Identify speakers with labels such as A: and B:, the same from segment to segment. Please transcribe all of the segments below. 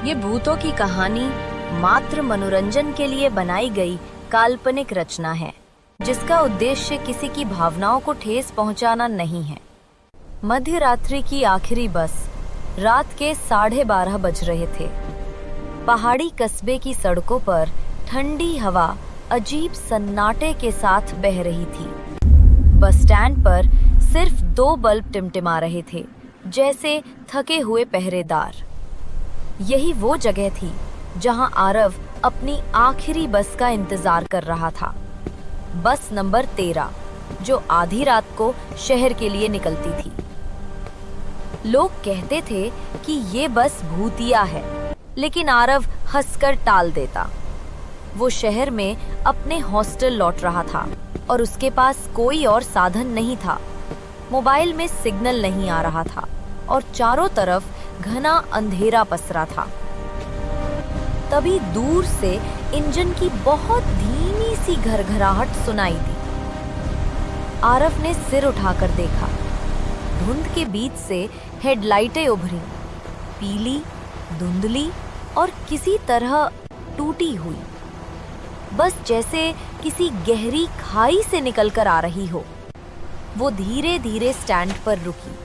A: ये भूतों की कहानी मात्र मनोरंजन के लिए बनाई गई काल्पनिक रचना है, जिसका उद्देश्य किसी की भावनाओं को ठेस पहुंचाना नहीं है। मध्य रात्रि की आखिरी बस रात के 12:30 बज रहे थे। पहाड़ी कस्बे की सड़कों पर ठंडी हवा अजीब सन्नाटे के साथ बह रही थी। बस स्टैंड पर सिर्फ 2 बल्ब टिमटिमा रहे थे, जैसे थके हुए पहरेदार। यही वो जगह थी जहां आरव अपनी आखिरी बस का इंतजार कर रहा था। बस नंबर 13, जो आधी रात को शहर के लिए निकलती थी। लोग कहते थे कि ये बस भूतिया है, लेकिन आरव हंसकर टाल देता। वो शहर में अपने हॉस्टल लौट रहा था और उसके पास कोई और साधन नहीं था। मोबाइल में सिग्नल नहीं आ रहा था और चारों तरफ घना अंधेरा पसरा था। तभी दूर से इंजन की बहुत धीमी सी घरघराहट सुनाई दी। आरव ने सिर उठाकर देखा। धुंध के बीच से हेडलाइटें उभरी, पीली, धुंधली और किसी तरह टूटी हुई, बस जैसे किसी गहरी खाई से निकलकर आ रही हो। वो धीरे धीरे स्टैंड पर रुकी।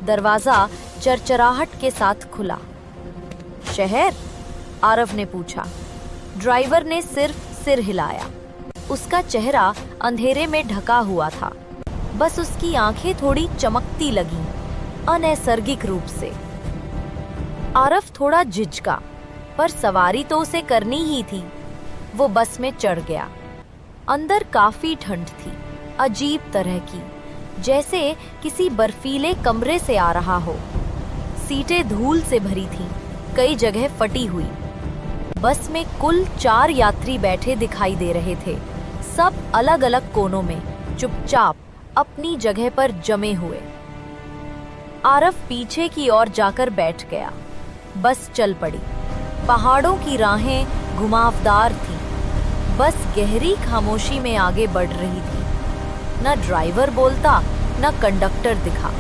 A: दरवाजा चरचराहट के साथ खुला। शहर? आरव ने पूछा। ड्राइवर ने सिर्फ सिर हिलाया। उसका चेहरा अंधेरे में ढका हुआ था, बस उसकी आंखें थोड़ी चमकती लगीं, अनैसर्गिक रूप से। आरव थोड़ा झिझका, पर सवारी तो उसे करनी ही थी। वो बस में चढ़ गया। अंदर काफी ठंड थी, अजीब तरह की, जैसे किसी बर्फीले कमरे से आ रहा हो। सीटें धूल से भरी थीं, कई जगह फटी हुई। बस में कुल 4 यात्री बैठे दिखाई दे रहे थे, सब अलग अलग कोनों में चुपचाप अपनी जगह पर जमे हुए। आरव पीछे की ओर जाकर बैठ गया। बस चल पड़ी। पहाड़ों की राहें घुमावदार थीं। बस गहरी खामोशी में आगे बढ़ रही थी। न ड्राइवर बोलता, न कंडक्टर दिखा।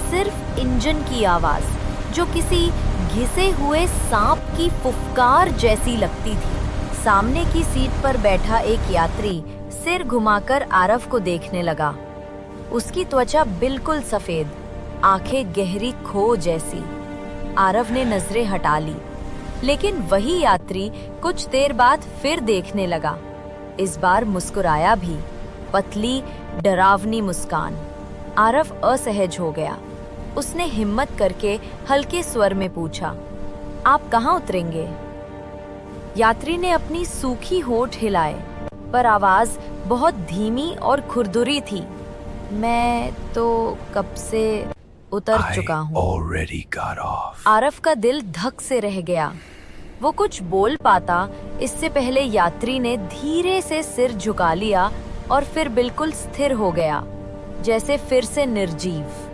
A: सिर्फ इंजन की आवाज, जो किसी घिसे हुए सांप की फुफकार जैसी लगती थी। सामने की सीट पर बैठा एक यात्री सिर घुमाकर आरव को देखने लगा। उसकी त्वचा बिल्कुल सफेद, आंखें गहरी खो जैसी। आरव ने नजरें हटा ली, लेकिन वही यात्री कुछ देर बाद फिर देखने लगा। इस बार मुस्कुराया भी, पतली डरावनी मुस्कान। आरव असहज हो गया। उसने हिम्मत करके हल्के स्वर में पूछा, आप कहाँ उतरेंगे? यात्री ने अपनी सूखी होंठ हिलाए, पर आवाज बहुत धीमी और खुरदुरी थी। मैं तो कब से उतर चुका हूँ। आरव का दिल धक से रह गया। वो कुछ बोल पाता इससे पहले यात्री ने धीरे से सिर झुका लिया और फिर बिल्कुल स्थिर हो गया, जैसे फिर से निर्जीव।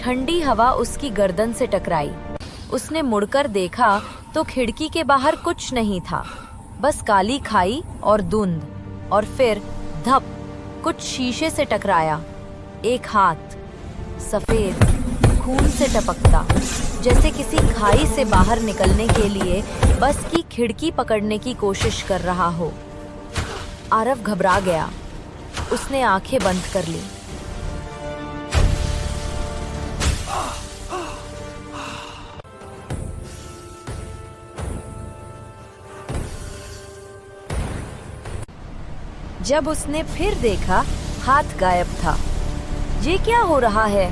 A: ठंडी हवा उसकी गर्दन से टकराई। उसने मुड़कर देखा तो खिड़की के बाहर कुछ नहीं था, बस काली खाई और धुंध। और फिर धप, कुछ शीशे से टकराया। एक हाथ, सफेद, खून से टपकता, जैसे किसी खाई से बाहर निकलने के लिए बस की खिड़की पकड़ने की कोशिश कर रहा हो। आरव घबरा गया। उसने आंखें बंद कर ली। जब उसने फिर देखा, हाथ गायब था। ये क्या हो रहा है?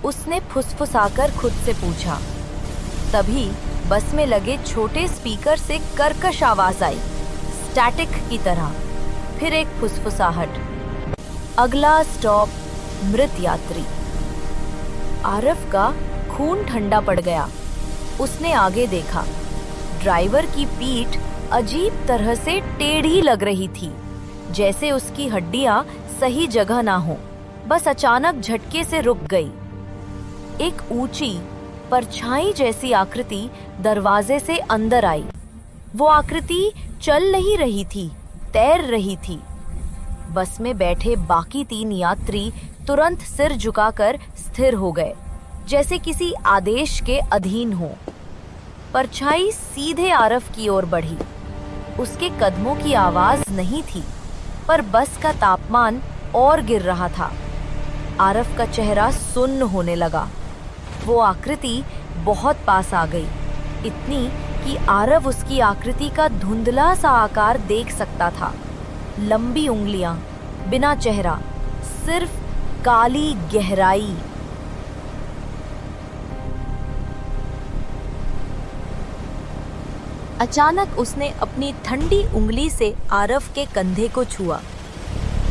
A: उसने फुसफुसाकर खुद से पूछा। तभी बस में लगे छोटे स्पीकर से कर्कश आवाज आई, स्टैटिक की तरह। फिर एक फुसफुसाहट। अगला स्टॉप मृत यात्री। आरव का खून ठंडा पड़ गया। उसने आगे देखा। ड्राइवर की पीठ अजीब तरह से टेढ़ी लग रही थी, जैसे उसकी हड्डियां सही जगह ना हो। बस अचानक झटके से रुक गई। एक ऊंची परछाई जैसी आकृति दरवाजे से अंदर आई। वो आकृति चल नहीं रही थी, तैर रही थी। बस में बैठे बाकी 3 यात्री तुरंत सिर झुकाकर स्थिर हो गए, जैसे किसी आदेश के अधीन हो। परछाई सीधे आरव की ओर बढ़ी। उसके कदमों की आवाज नहीं थी, पर बस का तापमान और गिर रहा था। आरव का चेहरा सुन्न होने लगा। वो आकृति बहुत पास आ गई, इतनी कि आरव उसकी आकृति का धुंधला सा आकार देख सकता था। लंबी उंगलियां, बिना चेहरा, सिर्फ काली गहराई। अचानक उसने अपनी ठंडी उंगली से आरव के कंधे को छुआ।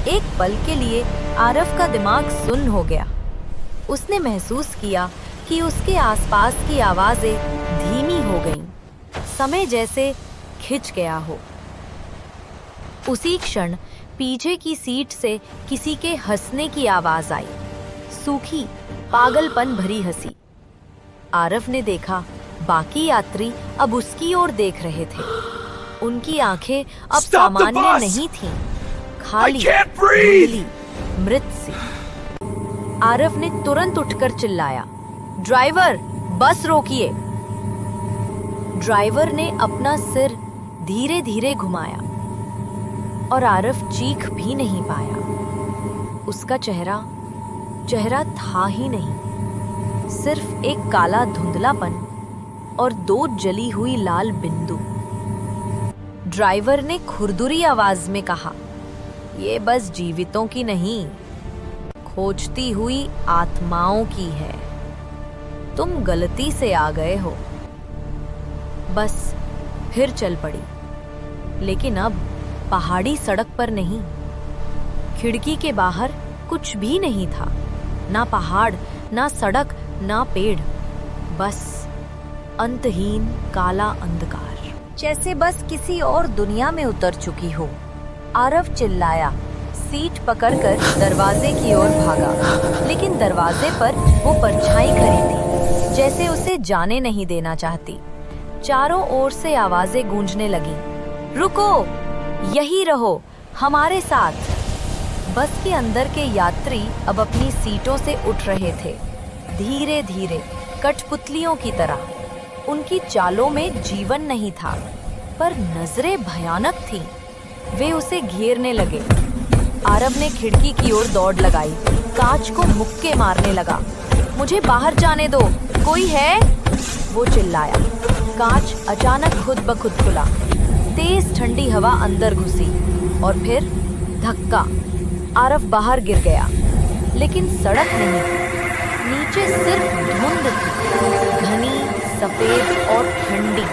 A: एक पल के लिए आरव का दिमाग सुन्न हो गया। उसने महसूस किया कि उसके आसपास की आवाजें धीमी हो गईं, समय जैसे खिंच गया हो। उसी क्षण पीछे की सीट से किसी के हंसने की आवाज आई, सूखी, पागलपन भरी हंसी। आरव ने देखा, बाकी यात्री अब उसकी ओर देख रहे थे। उनकी आंखें अब सामान्य नहीं थीं, खाली, धुंधली, मृत सी। आरव ने तुरंत उठकर चिल्लाया, ड्राइवर, बस रोकिए। ड्राइवर ने अपना सिर धीरे धीरे घुमाया और आरव चीख भी नहीं पाया। उसका चेहरा था ही नहीं, सिर्फ एक काला धुंधलापन और 2 जली हुई लाल बिंदु। ड्राइवर ने खुरदुरी आवाज में कहा, ये बस जीवितों की नहीं, खोजती हुई आत्माओं की है। तुम गलती से आ गए हो। बस फिर चल पड़ी, लेकिन अब पहाड़ी सड़क पर नहीं। खिड़की के बाहर कुछ भी नहीं था, ना पहाड़, ना सड़क, ना पेड़, बस अंतहीन काला अंधकार, जैसे बस किसी और दुनिया में उतर चुकी हो। आरव चिल्लाया, सीट पकड़कर दरवाजे की ओर भागा, लेकिन दरवाजे पर वो परछाई खड़ी थी, जैसे उसे जाने नहीं देना चाहती। चारों ओर से आवाजें गूंजने लगी, रुको, यही रहो, हमारे साथ। बस के अंदर के यात्री अब अपनी सीटों से उठ रहे थे, धीरे धीरे, कठपुतलियों की तरह। उनकी चालों में जीवन नहीं था, पर नजरें भयानक थीं। वे उसे घेरने लगे। आरव ने खिड़की की ओर दौड़ लगाई, कांच को मुक्के मारने लगा। मुझे बाहर जाने दो, कोई है? वो चिल्लाया। कांच अचानक खुद ब खुद खुला। तेज ठंडी हवा अंदर घुसी और फिर धक्का। आरव बाहर गिर गया, लेकिन सड़क नहीं थी। नीचे सिर्फ धुंध थी, घनी, सफेद और ठंडी।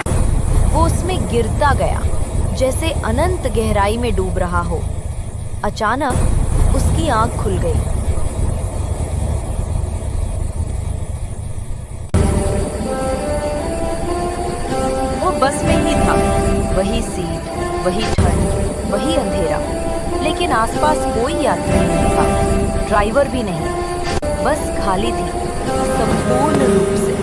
A: वो उसमें गिरता गया, जैसे अनंत गहराई में डूब रहा हो। अचानक उसकी आंख खुल गई। वो बस में ही था, वही सीट, वही ठंड, वही अंधेरा, लेकिन आसपास कोई यात्री नहीं था, ड्राइवर भी नहीं। बस खाली थी, संपूर्ण रूप से।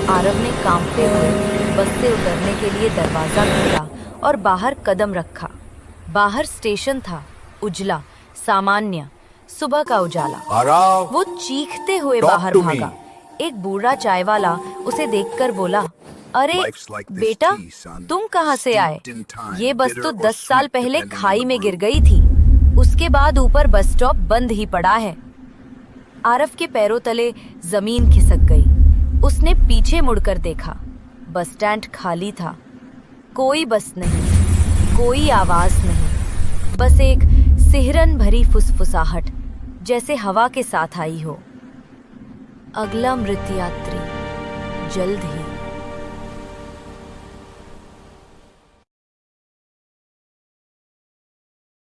A: आरव ने कांपते हुए बस से उतरने के लिए दरवाजा खोला और बाहर कदम रखा। बाहर स्टेशन था, उजला, सामान्य, सुबह का उजाला। वो चीखते हुए बाहर भागा। एक बूढ़ा चाय वाला उसे देखकर बोला, अरे बेटा, तुम कहाँ से आए? ये बस तो 10 साल पहले खाई में गिर गई थी। उसके बाद ऊपर बस स्टॉप बंद ही पड़ा है। आरव के पैरों तले जमीन खिसक गई। उसने पीछे मुड़कर देखा। बस स्टैंड खाली था, कोई बस नहीं, कोई आवाज नहीं, बस एक सिहरन भरी फुसफुसाहट, जैसे हवा के साथ आई हो। अगला मृत यात्री जल्द ही।